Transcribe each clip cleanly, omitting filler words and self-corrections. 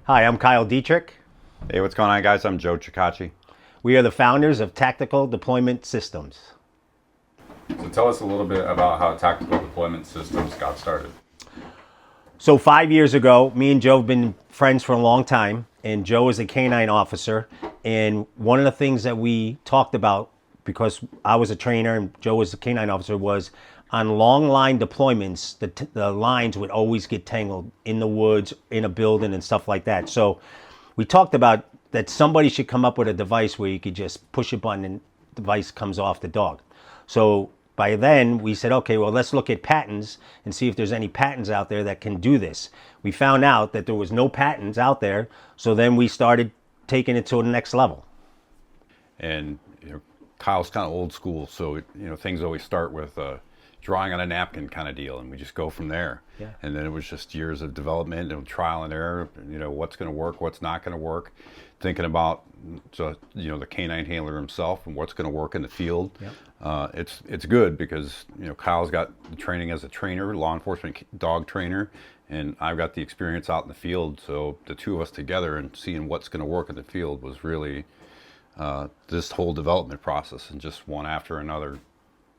Hi, I'm Kyle Dietrich. Hey, what's going on, guys? I'm Joe Ceccacci. We are the founders of Tactical Deployment Systems. So tell us a little bit about how Tactical Deployment Systems got started. So 5 years ago, me and Joe have been friends for a long time, and Joe is a canine officer. And one of the things that we talked about, because I was a trainer and Joe was a canine officer, was on long line deployments, the lines would always get tangled in the woods, in a building and stuff like that. So we talked about that somebody should come up with a device where you could just push a button and the device comes off the dog. So by then we said, okay, well, let's look at patents and see if there's any patents out there that can do this. We found out that there was no patents out there. So then we started taking it to the next level. And Kyle's kind of old school, so things always start with drawing on a napkin kind of deal, and we just go from there. Yeah. And then it was just years of development and trial and error. What's going to work, what's not going to work. Thinking about the canine handler himself and what's going to work in the field. Yep. It's good because Kyle's got the training as a trainer, law enforcement dog trainer, and I've got the experience out in the field. So the two of us together and seeing what's going to work in the field was really this whole development process, and just one after another,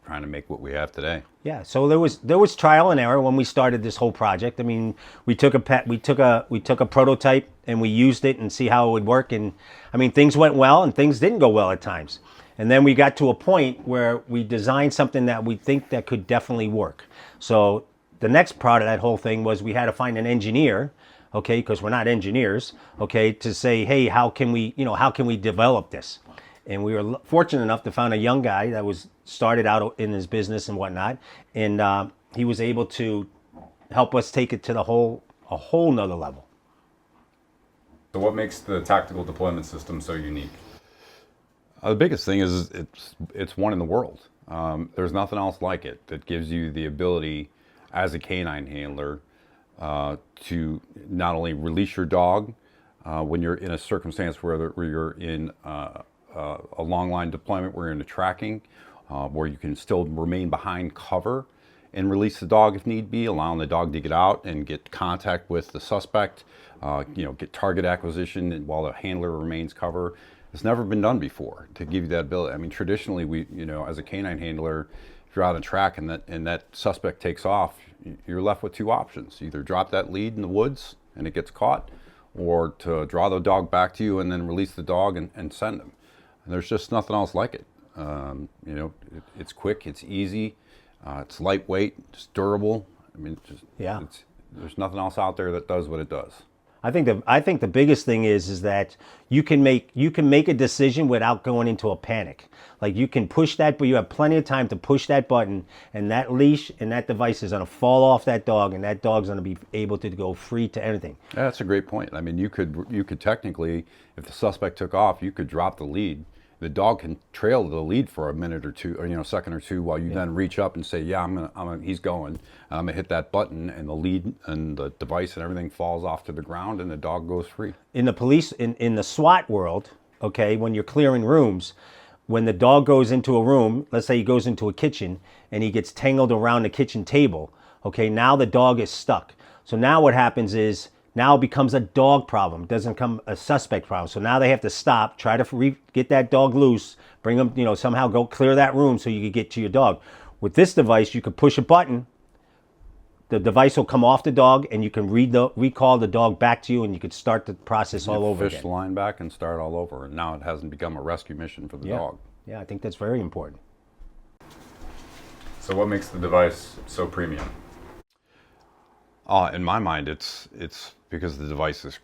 trying to make what we have today. Yeah, so there was trial and error when we started this whole project. I mean, we took a prototype and we used it and see how it would work. And I mean, things went well and things didn't go well at times. And then we got to a point where we designed something that we think that could definitely work. So the next part of that whole thing was we had to find an engineer, okay, because we're not engineers, okay, to say, hey, how can we develop this? And we were fortunate enough to find a young guy that was started out in his business and whatnot, and he was able to help us take it to a whole nother level. So what makes the Tactical Deployment System so unique? The biggest thing is it's one in the world. There's nothing else like it that gives you the ability as a canine handler to not only release your dog when you're in a circumstance where you're in a long line deployment, where you're in a tracking, where you can still remain behind cover and release the dog if need be, allowing the dog to get out and get contact with the suspect, get target acquisition while the handler remains cover. It's never been done before to give you that ability. I mean, traditionally, we, as a canine handler, if you're out on track and that suspect takes off, you're left with two options: either drop that lead in the woods and it gets caught, or to draw the dog back to you and then release the dog and send him. And there's just nothing else like it. It's quick, it's easy, it's lightweight, it's durable. I mean, there's nothing else out there that does what it does. I think the biggest thing is that you can make a decision without going into a panic. Like, you can push that, but you have plenty of time to push that button, and that leash and that device is going to fall off that dog, and that dog's going to be able to go free to anything. Yeah, that's a great point. I mean, you could technically, if the suspect took off, you could drop the lead. The dog can trail the lead for a minute or two, or a second or two, while you then reach up and say, "Yeah, he's going. I'm gonna hit that button," and the lead and the device and everything falls off to the ground, and the dog goes free. In the police, in the SWAT world, okay, when you're clearing rooms, when the dog goes into a room, let's say he goes into a kitchen and he gets tangled around the kitchen table, okay, now the dog is stuck. So now what happens is, now it becomes a dog problem. It doesn't become a suspect problem. So now they have to stop, try to get that dog loose, bring them, somehow go clear that room so you can get to your dog. With this device, you could push a button, the device will come off the dog, and you can recall the dog back to you, and you could start the process all over again. Fish the line back and start all over. And now it hasn't become a rescue mission for the dog. Yeah, I think that's very important. So what makes the device so premium? In my mind, it's because the device is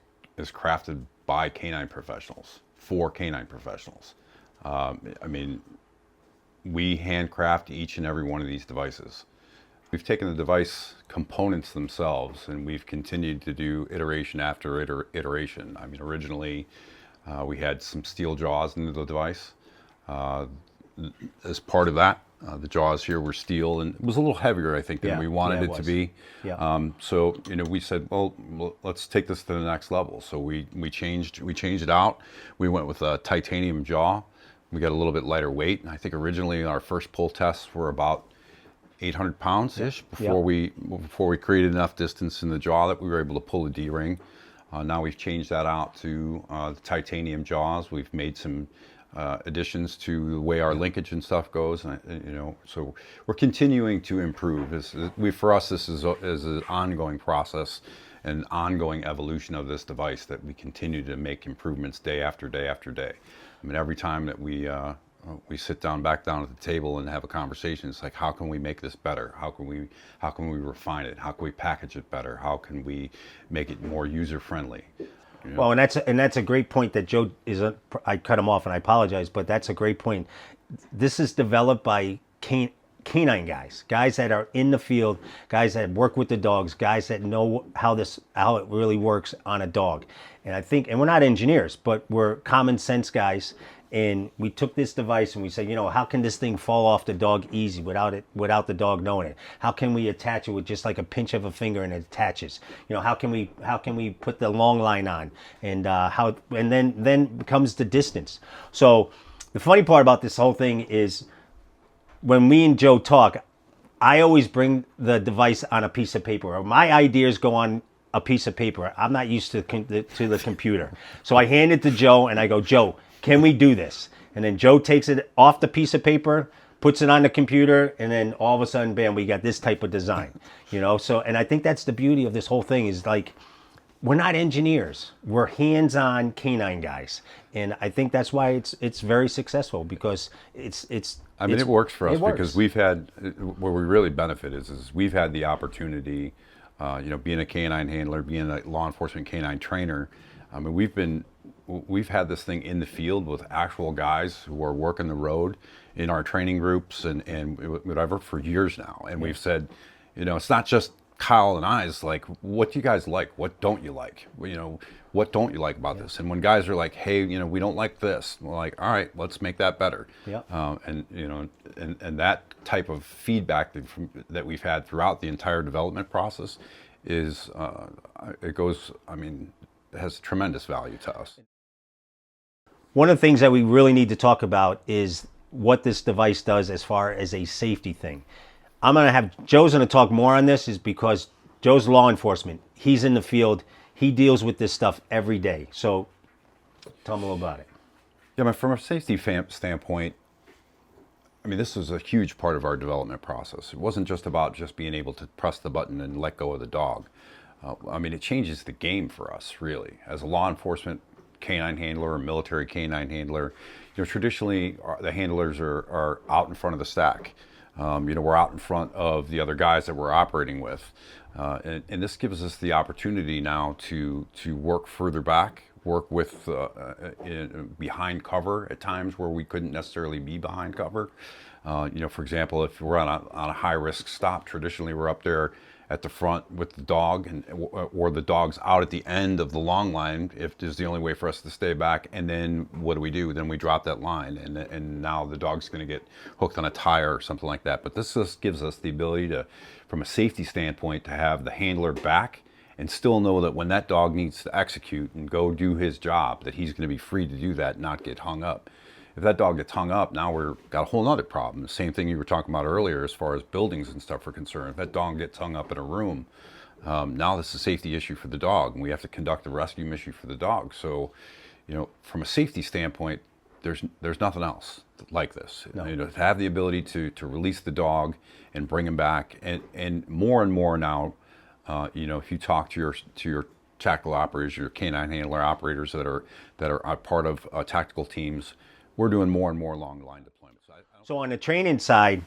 crafted by canine professionals, for canine professionals. I mean, we handcraft each and every one of these devices. We've taken the device components themselves, and we've continued to do iteration after iteration. I mean, originally we had some steel jaws into the device. As part of that, the jaws here were steel, and it was a little heavier, I think, than we wanted it to be. Yeah. So we said, well, let's take this to the next level. So we changed it out. We went with a titanium jaw. We got a little bit lighter weight. I think originally our first pull tests were about 800 pounds ish before we created enough distance in the jaw that we were able to pull a D-ring. Now we've changed that out to the titanium jaws. We've made some additions to the way our linkage and stuff goes. So we're continuing to improve. For us, this is an ongoing process, an ongoing evolution of this device that we continue to make improvements day after day after day. I mean, every time that we sit back down at the table and have a conversation, it's like, how can we make this better? How can we refine it? How can we package it better? How can we make it more user friendly? Well, and that's a great point that Joe I cut him off and I apologize, but that's a great point. This is developed by canine guys that are in the field, guys that work with the dogs, guys that know how it really works on a dog. And I think, and we're not engineers, but we're common sense guys. And we took this device and we said, how can this thing fall off the dog easy without the dog knowing it? How can we attach it with just like a pinch of a finger and it attaches? How can we put the long line on? And then comes the distance. So the funny part about this whole thing is when me and Joe talk, I always bring the device on a piece of paper. Or my ideas go on a piece of paper. I'm not used to the computer. So I hand it to Joe and I go, Joe, can we do this? And then Joe takes it off the piece of paper, puts it on the computer, and then all of a sudden, bam, we got this type of design. So, and I think that's the beauty of this whole thing is like, we're not engineers. We're hands-on canine guys. And I think that's why it's very successful because it works for us works. Because we've had, where we really benefit is we've had the opportunity, being a canine handler, being a law enforcement canine trainer. I mean, we've had this thing in the field with actual guys who are working the road in our training groups and whatever for years now. And we've said, it's not just Kyle and I, it's like, what do you guys like? What don't you like? What don't you like about this? And when guys are like, hey, we don't like this, we're like, all right, let's make that better. Yeah. And that type of feedback that we've had throughout the entire development process is, it has tremendous value to us. One of the things that we really need to talk about is what this device does as far as a safety thing. Joe's going to talk more on this is because Joe's law enforcement. He's in the field. He deals with this stuff every day. So tell him a little about it. Yeah, from a safety standpoint, this was a huge part of our development process. It wasn't just about being able to press the button and let go of the dog. It changes the game for us, really. As a law enforcement canine handler or military canine handler, traditionally the handlers are out in front of the stack. We're out in front of the other guys that we're operating with. And this gives us the opportunity now to work further back, work with behind cover at times where we couldn't necessarily be behind cover. For example, if we're on a high risk stop, traditionally we're up there at the front with the dog, or the dog's out at the end of the long line if is the only way for us to stay back. And then what do? Then we drop that line, and now the dog's going to get hooked on a tire or something like that. But this just gives us the ability to, from a safety standpoint, to have the handler back and still know that when that dog needs to execute and go do his job, that he's going to be free to do that, not get hung up. If that dog gets hung up, now we've got a whole other problem. The same thing you were talking about earlier as far as buildings and stuff are concerned. If that dog gets hung up in a room, now this is a safety issue for the dog, and we have to conduct a rescue mission for the dog. So, from a safety standpoint, there's nothing else like this. No. To have the ability to release the dog and bring him back, and more now, if you talk to your tactical operators, your canine handler operators that are part of tactical teams, we're doing more and more long line deployments. So on the training side,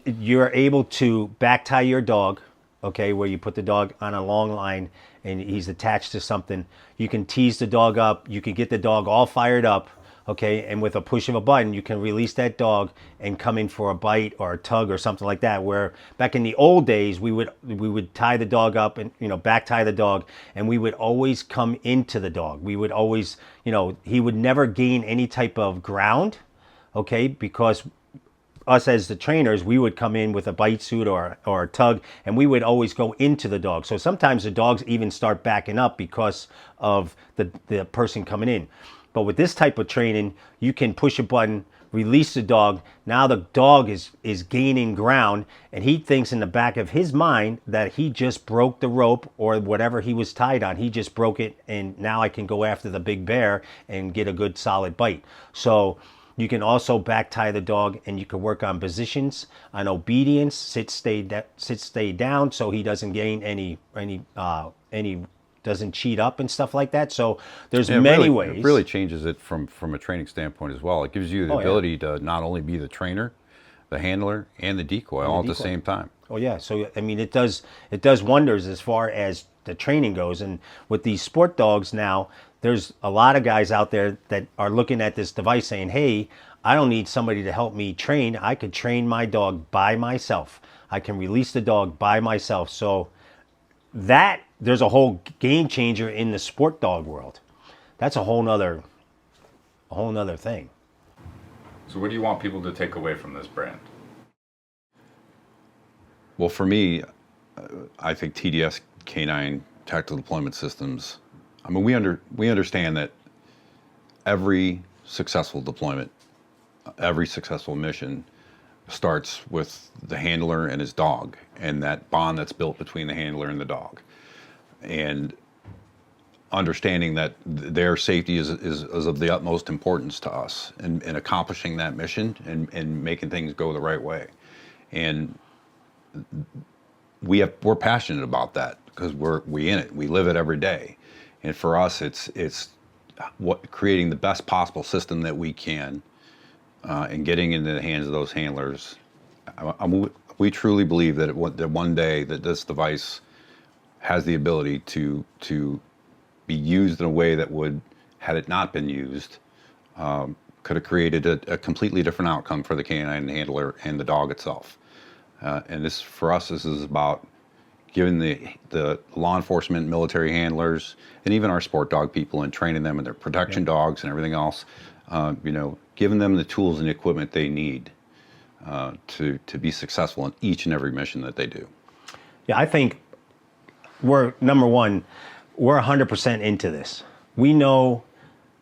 you're able to back tie your dog, okay, where you put the dog on a long line and he's attached to something. You can tease the dog up. You can get the dog all fired up, okay, and with a push of a button, you can release that dog and come in for a bite or a tug or something like that. Where back in the old days, we would tie the dog up and back tie the dog, and we would always come into the dog. We would always, he would never gain any type of ground, okay, because us as the trainers, we would come in with a bite suit or a tug, and we would always go into the dog. So sometimes the dogs even start backing up because of the person coming in. But with this type of training, you can push a button, release the dog. Now the dog is gaining ground, and he thinks in the back of his mind that he just broke the rope or whatever he was tied on. He just broke it, and now I can go after the big bear and get a good solid bite. So you can also back tie the dog, and you can work on positions, on obedience, sit, stay down, so he doesn't gain any doesn't cheat up and stuff like that. So there's many ways. It really changes it from a training standpoint as well. It gives you the Oh, yeah. ability to not only be the trainer, the handler, and the decoy all at the same time. Oh yeah, so I mean it does wonders as far as the training goes. And with these sport dogs now, there's a lot of guys out there that are looking at this device saying, "Hey, I don't need somebody to help me train. I could train my dog by myself. I can release the dog by myself." So that there's a whole game changer in the sport dog world. That's a whole nother thing. So what do you want people to take away from this brand? Well, for me, I think TDS Canine Tactical Deployment Systems. I mean, we understand that every successful deployment, every successful mission starts with the handler and his dog, and that bond that's built between the handler and the dog, and understanding that their safety is of the utmost importance to us in accomplishing that mission and making things go the right way. And we're passionate about that because we in it. We live it every day. And for us, it's what creating the best possible system that we can, and getting into the hands of those handlers. We truly believe that that one day that this device has the ability to be used in a way that would, had it not been used, could have created a completely different outcome for the canine handler and the dog itself. And this, for us, this is about giving the law enforcement, military handlers, and even our sport dog people, and training them in their protection dogs and everything else, giving them the tools and the equipment they need to be successful in each and every mission that they do. Yeah, I think we're, number one, we're 100% into this. We know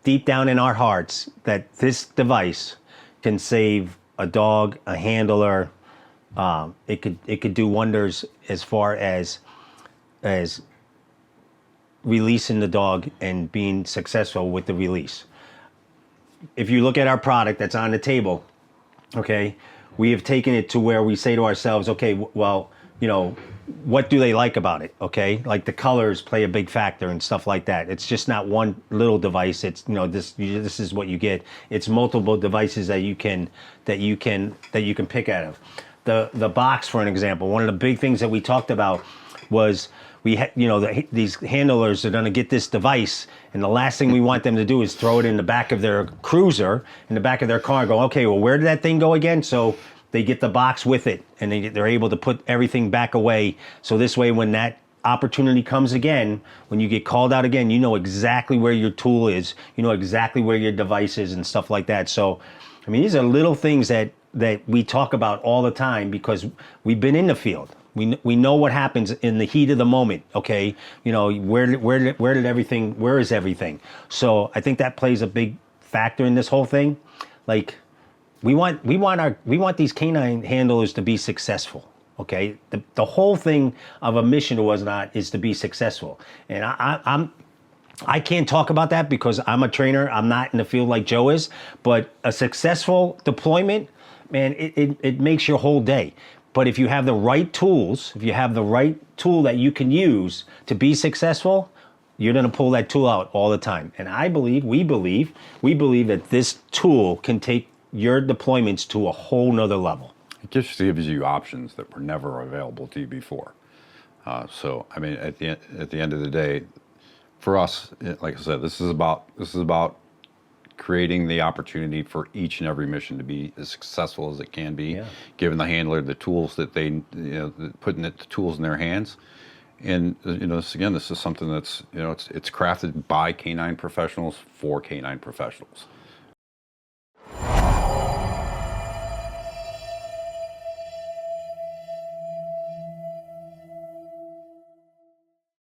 deep down in our hearts that this device can save a dog, a handler. It could do wonders as far as releasing the dog and being successful with the release. If you look at our product that's on the table, okay, we have taken it to where we say to ourselves, okay, well, what do they like about it? Okay, like the colors play a big factor and stuff like that. It's just not one little device. It's this is what you get. It's multiple devices that you can pick out of. The box, for an example, one of the big things that we talked about was these handlers are going to get this device, and the last thing we want them to do is throw it in the back of their cruiser, in the back of their car, and go, okay, well, where did that thing go again? So they get the box with it, and they're able to put everything back away. So this way, when that opportunity comes again, when you get called out again, you know exactly where your tool is, you know exactly where your device is and stuff like that. So, I mean, these are little things that we talk about all the time because we've been in the field. We know what happens in the heat of the moment. Okay, where is everything? So I think that plays a big factor in this whole thing. Like we want these canine handlers to be successful. Okay, the whole thing of a mission is to be successful, and I can't talk about that because I'm a trainer. I'm not in the field like Joe is, but a successful deployment, man, it makes your whole day. But if you have the right tools, if you have the right tool that you can use to be successful, you're going to pull that tool out all the time. And we believe that this tool can take your deployments to a whole nother level. It just gives you options that were never available to you before. So, I mean, at the end of the day, for us, like I said, this is about creating the opportunity for each and every mission to be as successful as it can be, giving the handler the tools that they, putting the tools in their hands. And, this is something that's, it's crafted by canine professionals for canine professionals.